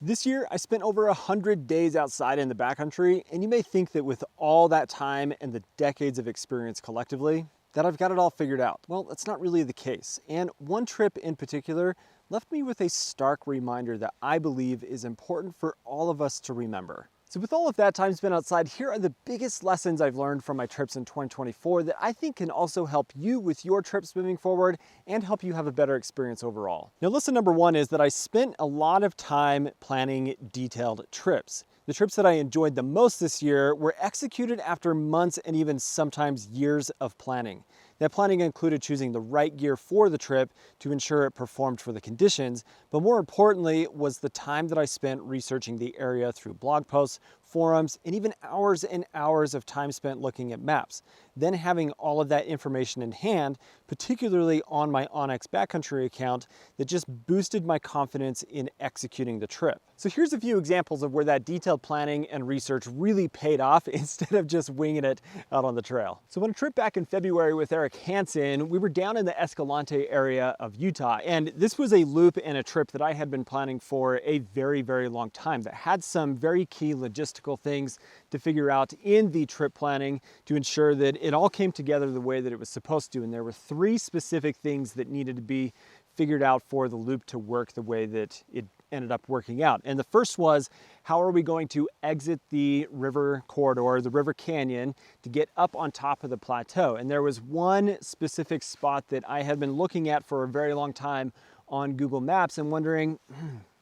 This year, I spent over 100 days outside in the backcountry, and you may think that with all that time and the decades of experience collectively, that I've got it all figured out. Well, that's not really the case. And one trip in particular left me with a stark reminder that I believe is important for all of us to remember. So with all of that time spent outside, here are the biggest lessons I've learned from my trips in 2024 that I think can also help you with your trips moving forward and help you have a better experience overall. Now, lesson number one is that I spent a lot of time planning detailed trips. The trips that I enjoyed the most this year were executed after months and even sometimes years of planning. That planning included choosing the right gear for the trip to ensure it performed for the conditions, but more importantly was the time that I spent researching the area through blog posts, forums, and even hours and hours of time spent looking at maps. Then having all of that information in hand, particularly on my Onyx Backcountry account, that just boosted my confidence in executing the trip. So here's a few examples of where that detailed planning and research really paid off instead of just winging it out on the trail. So on a trip back in February with Eric Hansen, we were down in the Escalante area of Utah, and this was a loop and a trip that I had been planning for a very, very long time that had some very key logistical things to figure out in the trip planning to ensure that it all came together the way that it was supposed to. And there were three specific things that needed to be figured out for the loop to work the way that it ended up working out. And the first was, how are we going to exit the river corridor, the river canyon, to get up on top of the plateau? And there was one specific spot that I had been looking at for a very long time on Google Maps and wondering,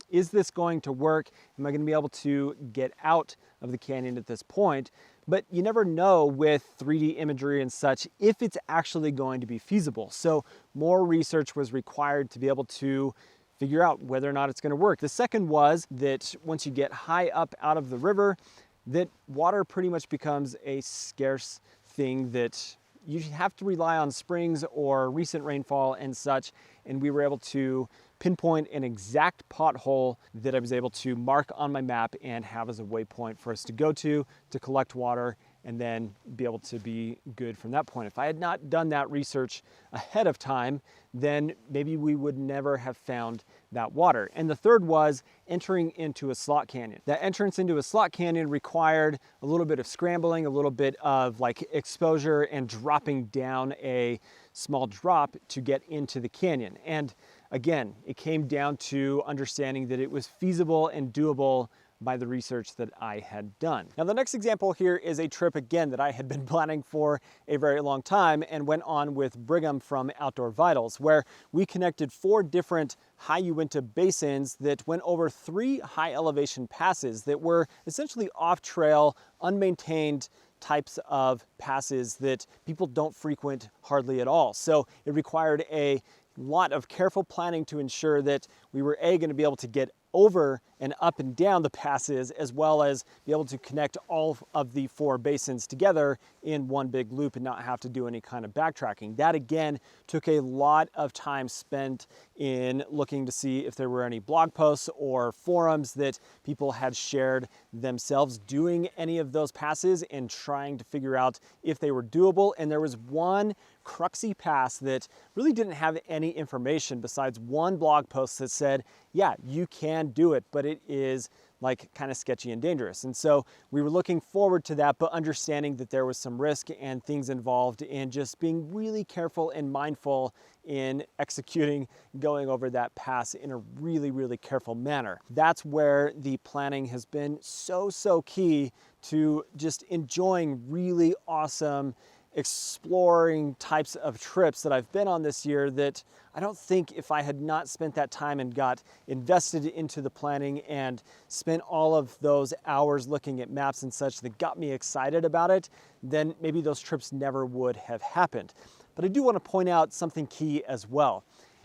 is this going to work? Am I going to be able to get out of the canyon at this point? But you never know with 3D imagery and such if it's actually going to be feasible. So more research was required to be able to figure out whether or not it's going to work. The second was that once you get high up out of the river, that water pretty much becomes a scarce thing that you have to rely on springs or recent rainfall and such. And we were able to pinpoint an exact pothole that I was able to mark on my map and have as a waypoint for us to go to collect water and then be able to be good from that point. If I had not done that research ahead of time, then maybe we would never have found that water. And the third was entering into a slot canyon. That entrance into a slot canyon required a little bit of scrambling, a little bit of like exposure and dropping down a small drop to get into the canyon. And again, it came down to understanding that it was feasible and doable by the research that I had done. Now, the next example here is a trip again that I had been planning for a very long time and went on with Brigham from Outdoor Vitals, where we connected 4 different high Uinta basins that went over 3 high elevation passes that were essentially off trail, unmaintained types of passes that people don't frequent hardly at all. So it required a lot of careful planning to ensure that we were going to be able to get over and up and down the passes, as well as be able to connect all of the 4 basins together in one big loop and not have to do any kind of backtracking. That again took a lot of time spent in looking to see if there were any blog posts or forums that people had shared themselves doing any of those passes and trying to figure out if they were doable. And there was one cruxy pass that really didn't have any information besides one blog post that said, yeah, you can do it, but it is like kind of sketchy and dangerous. And so we were looking forward to that, but understanding that there was some risk and things involved in just being really careful and mindful in executing, going over that pass in a really, really careful manner. That's where the planning has been so key to just enjoying really awesome exploring types of trips that I've been on this year that I don't think if I had not spent that time and got invested into the planning and spent all of those hours looking at maps and such that got me excited about it, then maybe those trips never would have happened. But I do want to point out something key as well.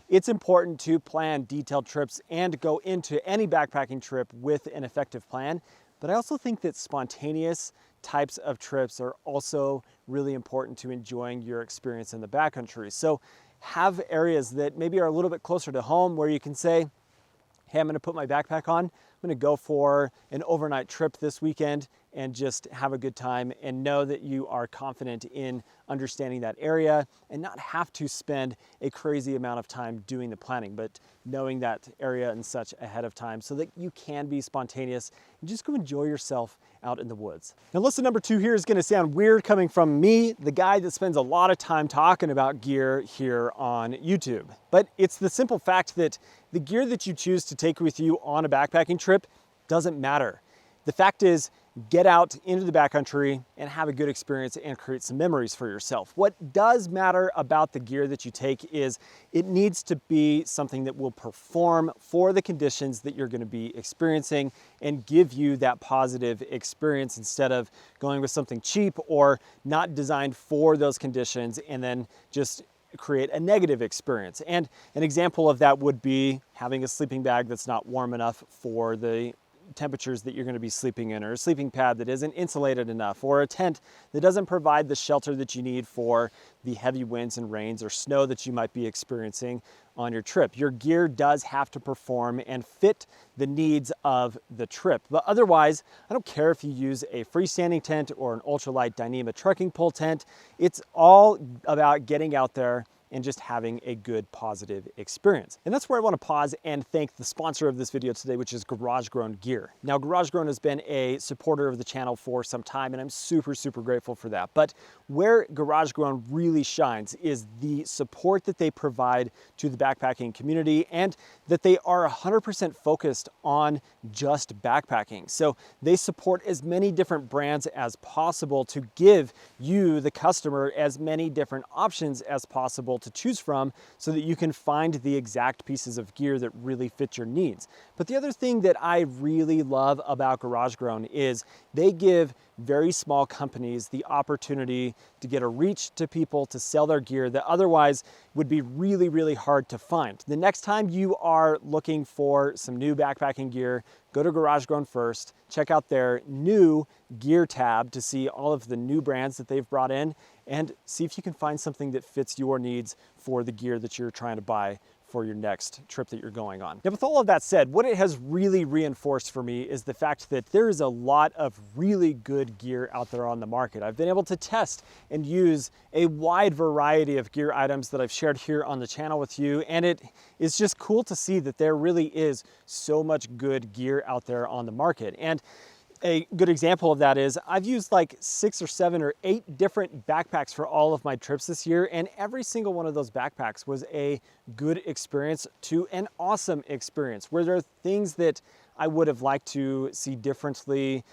It's important to plan detailed trips and go into any backpacking trip with an effective plan, but I also think that spontaneous types of trips are also really important to enjoying your experience in the backcountry. So have areas that maybe are a little bit closer to home where you can say, hey, I'm going to put my backpack on, I'm going to go for an overnight trip this weekend and just have a good time and know that you are confident in understanding that area and not have to spend a crazy amount of time doing the planning, but knowing that area and such ahead of time so that you can be spontaneous and just go enjoy yourself out in the woods. Now, lesson number 2 here is going to sound weird coming from me, the guy that spends a lot of time talking about gear here on YouTube. But it's the simple fact that the gear that you choose to take with you on a backpacking trip doesn't matter. The fact is, get out into the backcountry and have a good experience and create some memories for yourself. What does matter about the gear that you take is it needs to be something that will perform for the conditions that you're going to be experiencing and give you that positive experience instead of going with something cheap or not designed for those conditions and then just create a negative experience. And an example of that would be having a sleeping bag that's not warm enough for the temperatures that you're going to be sleeping in, or a sleeping pad that isn't insulated enough, or a tent that doesn't provide the shelter that you need for the heavy winds and rains or snow that you might be experiencing on your trip. Your gear does have to perform and fit the needs of the trip. But otherwise, I don't care if you use a freestanding tent or an ultralight Dyneema trekking pole tent. It's all about getting out there and just having a good positive experience. And that's where I want to pause and thank the sponsor of this video today, which is Garage Grown Gear. Now, Garage Grown has been a supporter of the channel for some time, and I'm super, super grateful for that. But where Garage Grown really shines is the support that they provide to the backpacking community and that they are 100% focused on just backpacking. So they support as many different brands as possible to give you, the customer, as many different options as possible to choose from so that you can find the exact pieces of gear that really fit your needs. But the other thing that I really love about Garage Grown is they give very small companies the opportunity to get a reach to people to sell their gear that otherwise would be really, really hard to find. The next time you are looking for some new backpacking gear, go to Garage Grown first, check out their new gear tab to see all of the new brands that they've brought in and see if you can find something that fits your needs for the gear that you're trying to buy for your next trip that you're going on. Now, with all of that said, what it has really reinforced for me is the fact that there is a lot of really good gear out there on the market. I've been able to test and use a wide variety of gear items that I've shared here on the channel with you, and it is just cool to see that there really is so much good gear out there on the market. And a good example of that is I've used like 6 or 7 or 8 different backpacks for all of my trips this year, and every single one of those backpacks was a good experience to an awesome experience. Were there things that I would have liked to see differently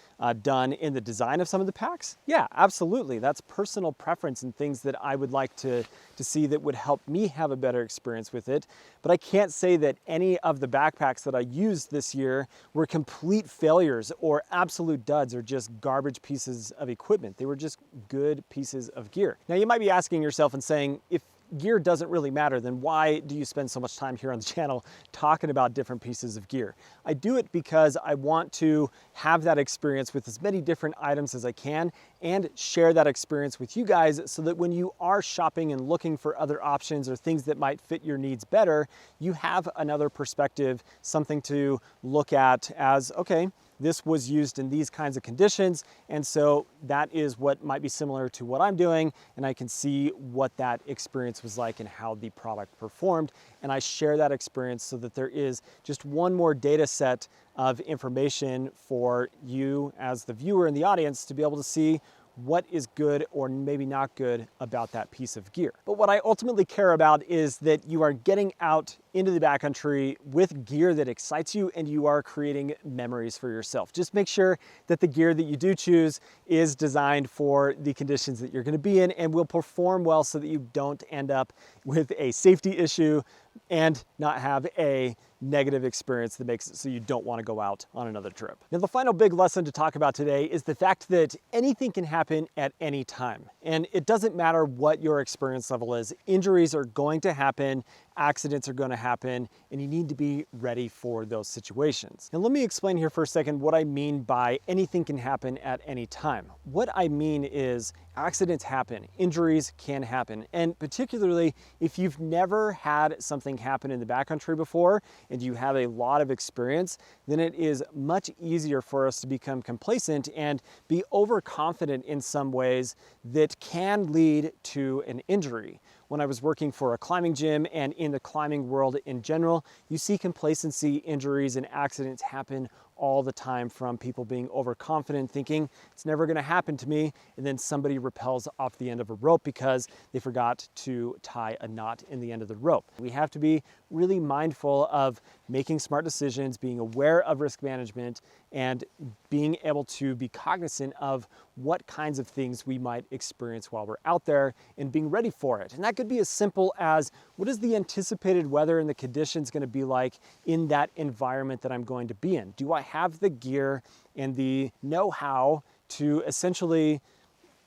done in the design of some of the packs? Yeah, absolutely. That's personal preference and things that I would like to see that would help me have a better experience with it. But I can't say that any of the backpacks that I used this year were complete failures or absolute duds or just garbage pieces of equipment. They were just good pieces of gear. Now, you might be asking yourself and saying, if gear doesn't really matter, then why do you spend so much time here on the channel talking about different pieces of gear? I do it because I want to have that experience with as many different items as I can and share that experience with you guys so that when you are shopping and looking for other options or things that might fit your needs better, you have another perspective, something to look at as, okay, this was used in these kinds of conditions, and so that is what might be similar to what I'm doing, and I can see what that experience was like and how the product performed, and I share that experience so that there is just one more data set of information for you as the viewer and the audience to be able to see what is good or maybe not good about that piece of gear. But what I ultimately care about is that you are getting out into the backcountry with gear that excites you and you are creating memories for yourself. Just make sure that the gear that you do choose is designed for the conditions that you're going to be in and will perform well so that you don't end up with a safety issue and not have a negative experience that makes it so you don't want to go out on another trip. Now, the final big lesson to talk about today is the fact that anything can happen at any time. And it doesn't matter what your experience level is, injuries are going to happen accidents are going to happen, and you need to be ready for those situations. Now let me explain here for a second what I mean by anything can happen at any time. What I mean is accidents happen, injuries can happen, and particularly if you've never had something happen in the backcountry before and you have a lot of experience, then it is much easier for us to become complacent and be overconfident in some ways that can lead to an injury. When I was working for a climbing gym and in the climbing world in general, you see complacency, injuries, and accidents happen all the time from people being overconfident, thinking it's never gonna happen to me, and then somebody rappels off the end of a rope because they forgot to tie a knot in the end of the rope. We have to be really mindful of making smart decisions, being aware of risk management, and being able to be cognizant of what kinds of things we might experience while we're out there and being ready for it. And that could be as simple as, what is the anticipated weather and the conditions going to be like in that environment that I'm going to be in? Do I have the gear and the know-how to essentially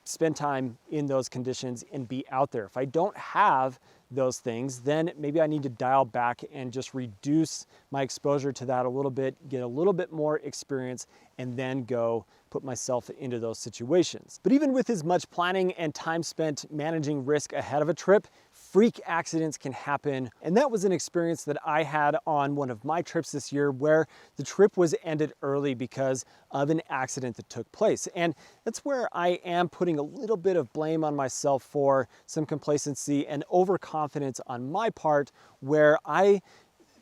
spend time in those conditions and be out there? If I don't have those things, then maybe I need to dial back and just reduce my exposure to that a little bit, get a little bit more experience, and then go put myself into those situations. But even with as much planning and time spent managing risk ahead of a trip, freak accidents can happen. And that was an experience that I had on one of my trips this year where the trip was ended early because of an accident that took place. And that's where I am putting a little bit of blame on myself for some complacency and overconfidence on my part, where I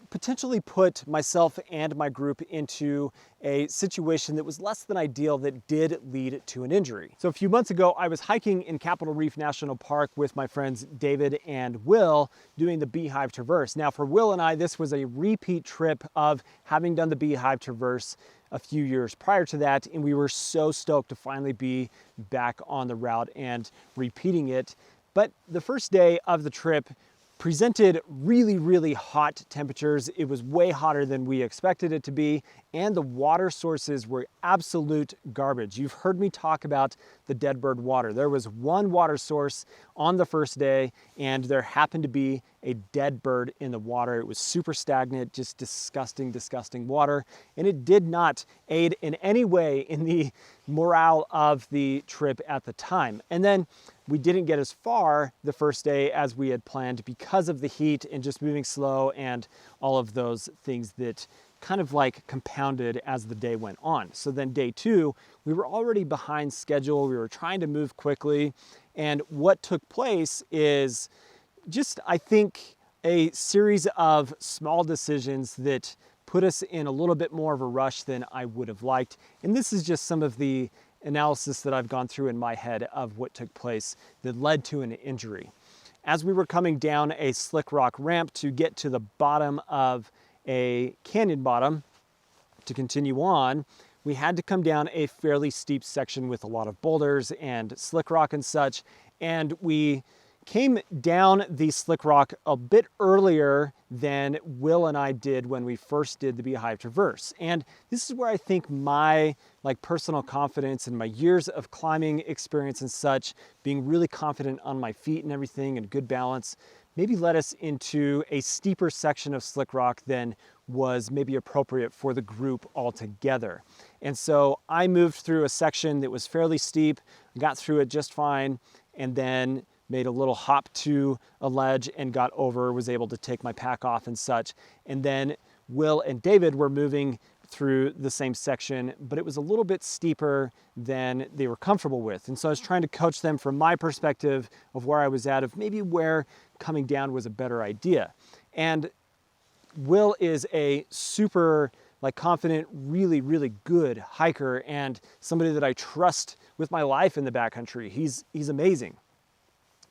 potentially put myself and my group into a situation that was less than ideal that did lead to an injury. So a few months ago, I was hiking in Capitol Reef National Park with my friends David and Will doing the Beehive Traverse. Now for Will and I, this was a repeat trip of having done the Beehive Traverse a few years prior to that, and we were so stoked to finally be back on the route and repeating it. But the first day of the trip presented really, really hot temperatures. It was way hotter than we expected it to be, and the water sources were absolute garbage. You've heard me talk about the Deadbird water. There was one water source on the first day, and there happened to be a dead bird in the water. It was super stagnant, just disgusting, disgusting water, and it did not aid in any way in the morale of the trip at the time. And then we didn't get as far the first day as we had planned because of the heat and just moving slow and all of those things that kind of like compounded as the day went on. So then day two, we were already behind schedule. We were trying to move quickly. And what took place is just, I think, a series of small decisions that put us in a little bit more of a rush than I would have liked. And this is just some of the analysis that I've gone through in my head of what took place that led to an injury. As we were coming down a slick rock ramp to get to the bottom of a canyon bottom to continue on, we had to come down a fairly steep section with a lot of boulders and slick rock and such, and we came down the slick rock a bit earlier than Will and I did when we first did the Beehive Traverse. And this is where I think my personal confidence and my years of climbing experience and such, being really confident on my feet and everything and good balance, maybe led us into a steeper section of slick rock than was maybe appropriate for the group altogether. And so I moved through a section that was fairly steep, got through it just fine, and then made a little hop to a ledge and got over, was able to take my pack off and such. And then Will and David were moving through the same section, but it was a little bit steeper than they were comfortable with. And so I was trying to coach them from my perspective of where I was at, of maybe where coming down was a better idea. And Will is a super confident, really, really good hiker and somebody that I trust with my life in the backcountry. He's amazing.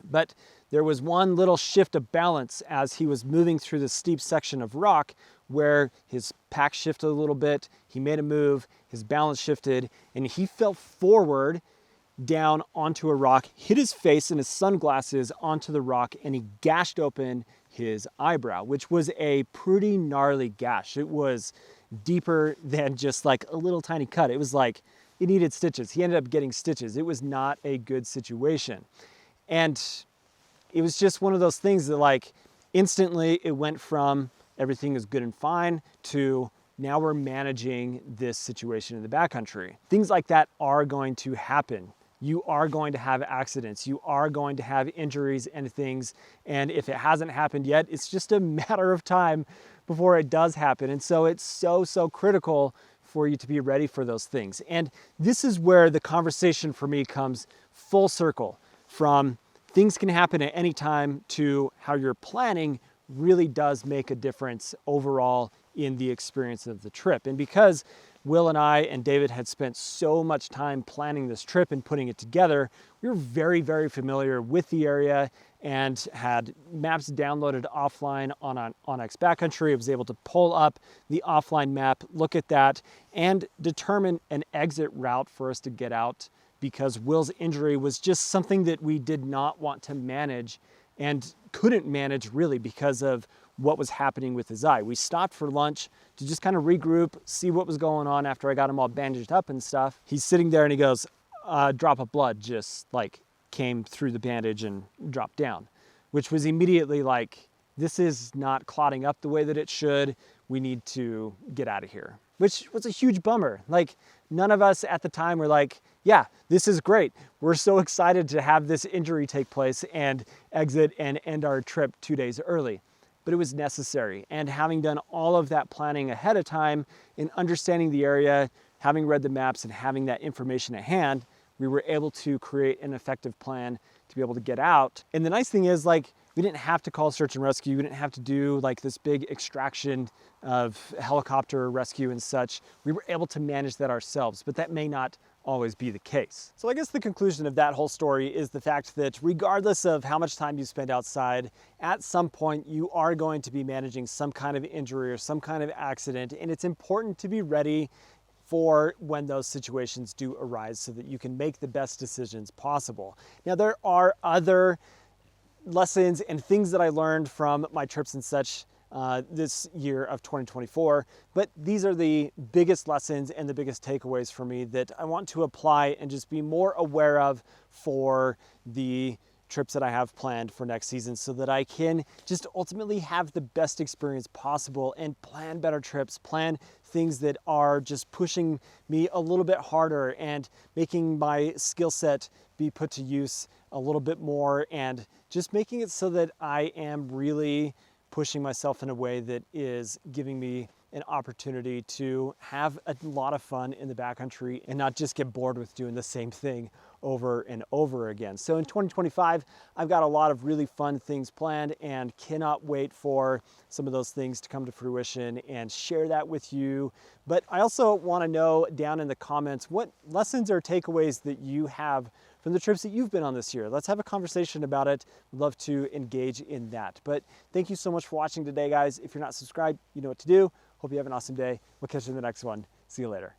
But there was one little shift of balance as he was moving through the steep section of rock where his pack shifted a little bit, he made a move, his balance shifted, and he fell forward down onto a rock, hit his face and his sunglasses onto the rock, and he gashed open his eyebrow, which was a pretty gnarly gash. It was deeper than just a little tiny cut. It was like it needed stitches. He ended up getting stitches. It was not a good situation. And it was just one of those things that Instantly, it went from everything is good and fine to now we're managing this situation in the backcountry. Things like that are going to happen. You are going to have accidents. You are going to have injuries and things. And if it hasn't happened yet, it's just a matter of time before it does happen. And so it's so critical for you to be ready for those things. And this is where the conversation for me comes full circle, from things can happen at any time to how you're planning really does make a difference overall in the experience of the trip. And because Will and I and David had spent so much time planning this trip and putting it together, we were very familiar with the area and had maps downloaded offline on OUTERWEAR Backcountry. I was able to pull up the offline map, look at that, and determine an exit route for us to get out, because Will's injury was just something that we did not want to manage and couldn't manage really because of what was happening with his eye. We stopped for lunch to just kind of regroup, see what was going on after I got him all bandaged up and stuff. He's sitting there and he goes, a drop of blood just like came through the bandage and dropped down, which was immediately like, this is not clotting up the way that it should. We need to get out of here, which was a huge bummer. Like, none of us at the time were like, yeah, this is great. We're so excited to have this injury take place and exit and end our trip 2 days early. But it was necessary. And having done all of that planning ahead of time and understanding the area, having read the maps and having that information at hand, we were able to create an effective plan to be able to get out. And the nice thing is, like, we didn't have to call search and rescue. We didn't have to do like this big extraction of helicopter rescue and such. We were able to manage that ourselves, but that may not always be the case. So I guess the conclusion of that whole story is the fact that regardless of how much time you spend outside, at some point you are going to be managing some kind of injury or some kind of accident, and it's important to be ready for when those situations do arise so that you can make the best decisions possible. Now, there are other lessons and things that I learned from my trips and such this year of 2024, but these are the biggest lessons and the biggest takeaways for me that I want to apply and just be more aware of for the trips that I have planned for next season, so that I can just ultimately have the best experience possible and plan better trips, plan things that are just pushing me a little bit harder and making my skill set be put to use a little bit more, and just making it so that I am really pushing myself in a way that is giving me an opportunity to have a lot of fun in the backcountry and not just get bored with doing the same thing over and over again. So in 2025, I've got a lot of really fun things planned and cannot wait for some of those things to come to fruition and share that with you. But I also want to know down in the comments what lessons or takeaways that you have from the trips that you've been on this year. Let's have a conversation about it. I'd love to engage in that. But thank you so much for watching today, guys. If you're not subscribed, you know what to do. Hope you have an awesome day. We'll catch you in the next one. See you later.